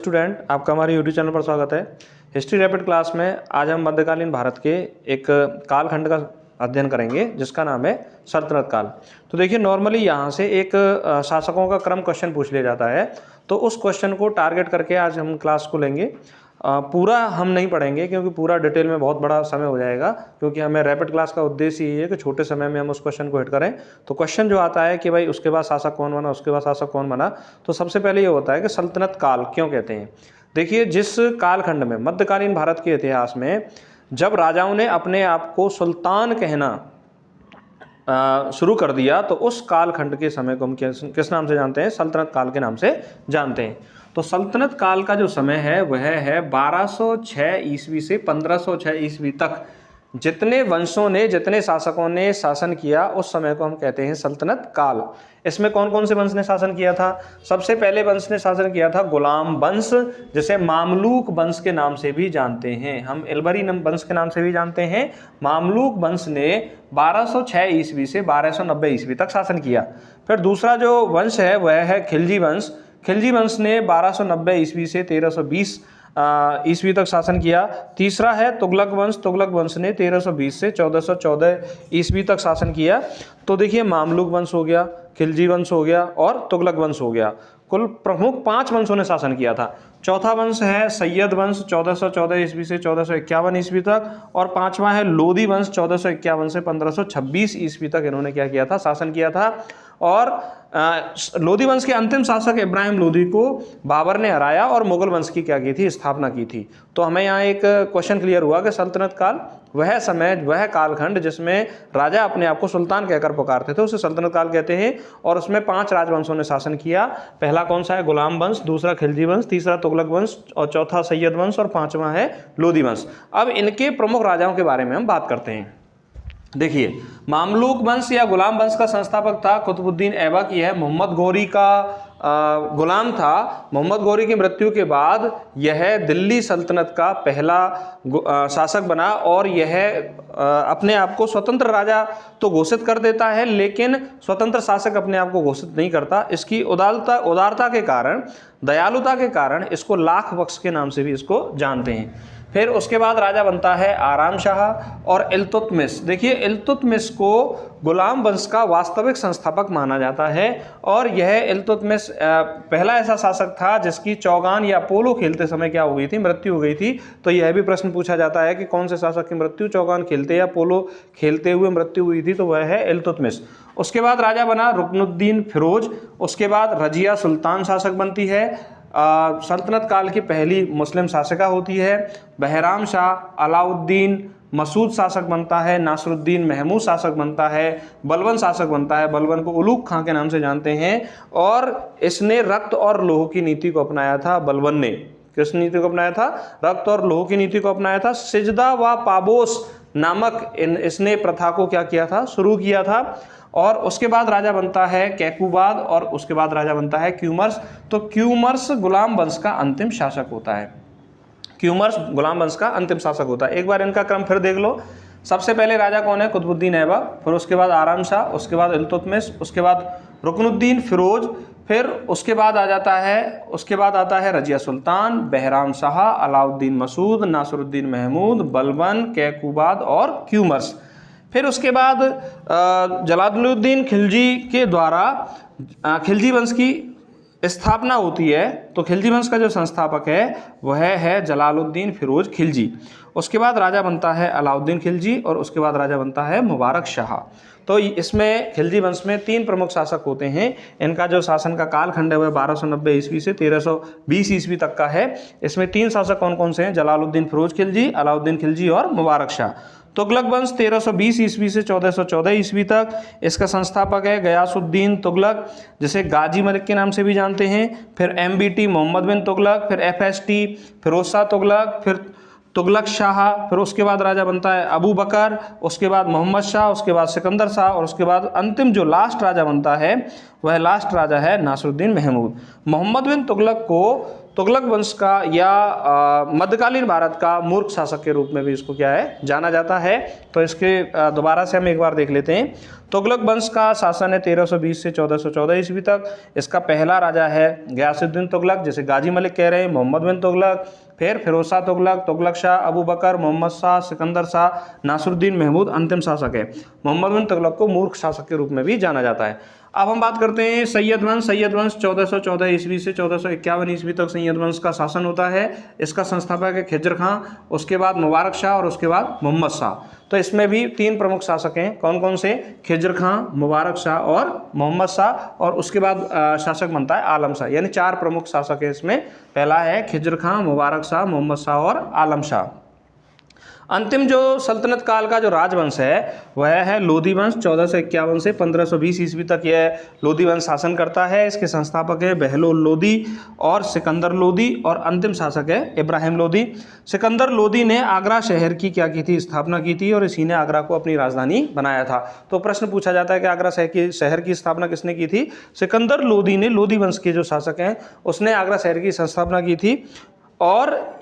Student, आपका हमारे YouTube channel पर स्वागत है। हिस्ट्री रैपिड क्लास में आज हम मध्यकालीन भारत के एक कालखंड का अध्ययन करेंगे जिसका नाम है सल्तनत काल। तो देखिए, नॉर्मली यहाँ से एक शासकों का क्रम क्वेश्चन पूछ लिया जाता है, तो उस क्वेश्चन को टारगेट करके आज हम क्लास को लेंगे। पूरा हम नहीं पढ़ेंगे क्योंकि पूरा डिटेल में बहुत बड़ा समय हो जाएगा, क्योंकि हमें रैपिड क्लास का उद्देश्य यही है कि छोटे समय में हम उस क्वेश्चन को हिट करें। तो क्वेश्चन जो आता है कि भाई उसके बाद शासक कौन बना, उसके बाद शासक कौन बना, तो सबसे पहले ये होता है कि सल्तनत काल क्यों कहते हैं। देखिए, जिस कालखंड में मध्यकालीन भारत के इतिहास में जब राजाओं ने अपने आप को सुल्तान कहना शुरू कर दिया, तो उस कालखंड के समय को हम किस नाम से जानते हैं? सल्तनत काल के नाम से जानते हैं। तो सल्तनत काल का जो समय है वह है 1206 ईस्वी से 1506 ईस्वी तक जितने वंशों ने, जितने शासकों ने शासन किया, उस समय को हम कहते हैं सल्तनत काल। इसमें कौन कौन से वंश ने शासन किया था? सबसे पहले वंश ने शासन किया था गुलाम वंश, जिसे मामलूक वंश के नाम से भी जानते हैं। हम इल्बरी वंश के नाम से भी जानते हैं। मामलूक वंश ने 1206 ईस्वी से 1290 ईस्वी तक शासन किया। फिर दूसरा जो वंश है वह है खिलजी वंश। खिलजी वंश ने 1290 ईस्वी से 1320 ईस्वी तक शासन किया। तीसरा है तुगलक वंश। तुगलक वंश ने 1320 से 1414 ईस्वी तक शासन किया। तो देखिए, मामलुक वंश हो गया, खिलजी वंश हो गया और तुगलक वंश हो गया। कुल प्रमुख 5 वंशों ने शासन किया था। चौथा वंश है सैयद वंश, 1414 ईस्वी से 1451 ईस्वी तक। और पांचवा है लोधी वंश, 1451 से 1526 ईस्वी तक इन्होंने क्या किया था? शासन किया था। और लोधी वंश के अंतिम शासक इब्राहिम लोधी को बाबर ने हराया और मुगल वंश की क्या की थी? स्थापना की थी। तो हमें यहाँ एक क्वेश्चन क्लियर हुआ कि सल्तनत काल वह समय, वह कालखंड जिसमें राजा अपने आप को सुल्तान कहकर पुकारते थे, उसे सल्तनत काल कहते हैं। और उसमें 5 राजवंशों ने शासन किया। पहला कौन सा है? गुलाम वंश, दूसरा खिलजी वंश, तीसरा तुगलक वंश और चौथा सैयद वंश और 5वां है लोधी वंश। अब इनके प्रमुख राजाओं के बारे में हम बात करते हैं। देखिए, मामलूक वंश या गुलाम वंश का संस्थापक था कुतुबुद्दीन ऐबक। यह मोहम्मद गौरी का गुलाम था। मोहम्मद गौरी की मृत्यु के बाद यह दिल्ली सल्तनत का पहला शासक बना और यह अपने आप को स्वतंत्र राजा तो घोषित कर देता है, लेकिन स्वतंत्र शासक अपने आप को घोषित नहीं करता। इसकी उदारता के कारण, दयालुता के कारण इसको लाख बख्श के नाम से भी इसको जानते हैं। फिर उसके बाद राजा बनता है आराम शाह और इल्तुतमिश। देखिए, इल्तुतमिश को गुलाम वंश का वास्तविक संस्थापक माना जाता है और यह इल्तुतमिश पहला ऐसा शासक था जिसकी चौगान या पोलो खेलते समय क्या हो गई थी? मृत्यु हो गई थी। तो यह भी प्रश्न पूछा जाता है कि कौन से शासक की मृत्यु चौगान खेलते या पोलो खेलते हुए मृत्यु हुई थी? तो वह है इल्तुतमिश। उसके बाद राजा बना रुकनुद्दीन फिरोज। उसके बाद रजिया सुल्तान शासक बनती है। सल्तनत काल की पहली मुस्लिम शासिका होती है। बहराम शाह, अलाउद्दीन मसूद शासक बनता है। नासरुद्दीन महमूद शासक बनता है। बलबन शासक बनता है। बलबन को उलूग खां के नाम से जानते हैं। और इसने रक्त और लोह की नीति को अपनाया था। बलबन ने किस नीति को अपनाया था? रक्त और लोह की नीति को अपनाया था। सिजदा व पाबोस नामक इसने प्रथा को क्या किया था? शुरू किया था। और उसके बाद राजा बनता है कैकुबाद और उसके बाद राजा बनता है क्यूमर्स। तो क्यूमर्स गुलाम वंश का अंतिम शासक होता है। क्यूमर्स गुलाम वंश का अंतिम शासक होता है। एक बार इनका क्रम फिर देख लो। सबसे पहले राजा कौन है? कुतुबुद्दीन ऐबक। फिर उसके बाद आराम शाह, उसके बाद इल्तुतमिश, उसके बाद रुकनुद्दीन फिरोज, फिर उसके बाद आता है रजिया सुल्तान, बहराम शाह, अलाउद्दीन मसूद, नासरुद्दीन महमूद, बलबन, कैकुबाद और क्यूमर्स। फिर उसके बाद जलालुद्दीन खिलजी के द्वारा खिलजी वंश की स्थापना होती है। तो खिलजी वंश का जो संस्थापक है वह है जलालुद्दीन फिरोज खिलजी। उसके बाद राजा बनता है अलाउद्दीन खिलजी और उसके बाद राजा बनता है मुबारक शाह। तो इसमें खिलजी वंश में 3 प्रमुख शासक होते हैं। इनका जो शासन का कालखंड है वह 1290 ईस्वी से 1320 ईस्वी तक का है। इसमें 3 शासक कौन कौन से हैं? जलालुद्दीन फिरोज खिलजी, अलाउद्दीन खिलजी और मुबारक शाह। तुगलक वंश 1320 ईस्वी से 1414 ईस्वी तक। इसका संस्थापक है गयासुद्दीन तुगलक, जिसे गाजी मलिक के नाम से भी जानते हैं। फिर MBT मोहम्मद बिन तुगलक, फिर FST फिरोज शाह तुगलक, फिर तुगलक शाह। फिर उसके बाद राजा बनता है अबू बकर, उसके बाद मोहम्मद शाह, उसके बाद सिकंदर शाह और उसके बाद अंतिम जो लास्ट राजा बनता है वह लास्ट राजा है नासरुद्दीन महमूद। मोहम्मद बिन तुगलक को तुगलक वंश का या मध्यकालीन भारत का मूर्ख शासक के रूप में भी इसको क्या है जाना जाता है। तो इसके दोबारा से हम एक बार देख लेते हैं। तुगलक वंश का शासन है 1320 से 1414 ईस्वी तक। इसका पहला राजा है गयासुद्दीन तुगलक, जिसे गाजी मलिक कह रहे हैं, मोहम्मद बिन तुगलक, फिर फिरोज शाह तुगलक, तुगलक शाह, अबू बकर, मोहम्मद शाह, सिकंदर शाह, नासिरुद्दीन महमूद अंतिम शासक है। मोहम्मद बिन तुगलक को मूर्ख शासक के रूप में भी जाना जाता है। अब हम बात करते हैं सैयद वंश। सैयद वंश 1414 ईस्वी से 1451 ईस्वी तक सैयद वंश का शासन होता है। इसका संस्थापक है खिज्र खां, उसके बाद मुबारक शाह और उसके बाद मोहम्मद शाह। तो इसमें भी 3 प्रमुख शासक हैं। कौन कौन से? खिज्र खां, मुबारक शाह और मोहम्मद शाह। और उसके बाद शासक बनता है आलम शाह, यानी 4 प्रमुख शासक हैं इसमें। पहला है खिज्र खां, मुबारक शाह, मोहम्मद शाह और आलम शाह। अंतिम जो सल्तनत काल का जो राजवंश है वह है लोधी वंश। 1451 से 1520 ईस्वी तक यह लोधी वंश शासन करता है। इसके संस्थापक है बहलोल लोधी और सिकंदर लोधी और अंतिम शासक है इब्राहिम लोधी। सिकंदर लोधी ने आगरा शहर की क्या की थी? स्थापना की थी और इसी ने आगरा को अपनी राजधानी बनाया था। तो प्रश्न पूछा जाता है कि आगरा शहर की स्थापना किसने की थी? सिकंदर लोधी ने, लोधी वंश के जो शासक हैं, उसने आगरा शहर की स्थापना की थी। और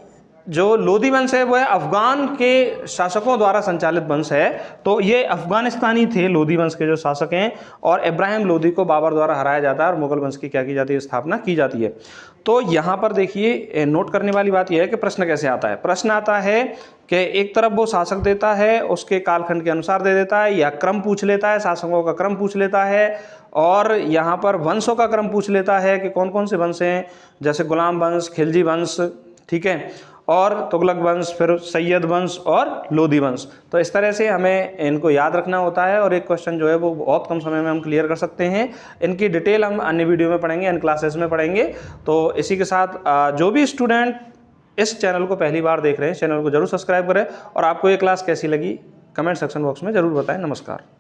जो लोधी वंश है वह अफगान के शासकों द्वारा संचालित वंश है। तो ये अफगानिस्तानी थे लोधी वंश के जो शासक हैं। और इब्राहिम लोधी को बाबर द्वारा हराया जाता है और मुगल वंश की क्या की जाती है? स्थापना की जाती है। तो यहाँ पर देखिए नोट करने वाली बात यह है कि प्रश्न कैसे आता है। प्रश्न आता है कि एक तरफ वो शासक देता है, उसके कालखंड के अनुसार दे देता है, या क्रम पूछ लेता है, शासकों का क्रम पूछ लेता है, और यहाँ पर वंशों का क्रम पूछ लेता है कि कौन कौन से वंश हैं, जैसे गुलाम वंश, खिलजी वंश, ठीक है, और तुगलक वंश, फिर सैयद वंश और लोधी वंश। तो इस तरह से हमें इनको याद रखना होता है और एक क्वेश्चन जो है वो बहुत कम समय में हम क्लियर कर सकते हैं। इनकी डिटेल हम अन्य वीडियो में पढ़ेंगे, अन्य क्लासेस में पढ़ेंगे। तो इसी के साथ जो भी स्टूडेंट इस चैनल को पहली बार देख रहे हैं, चैनल को जरूर सब्सक्राइब करें। और आपको ये क्लास कैसी लगी कमेंट सेक्शन बॉक्स में जरूर बताएं। नमस्कार।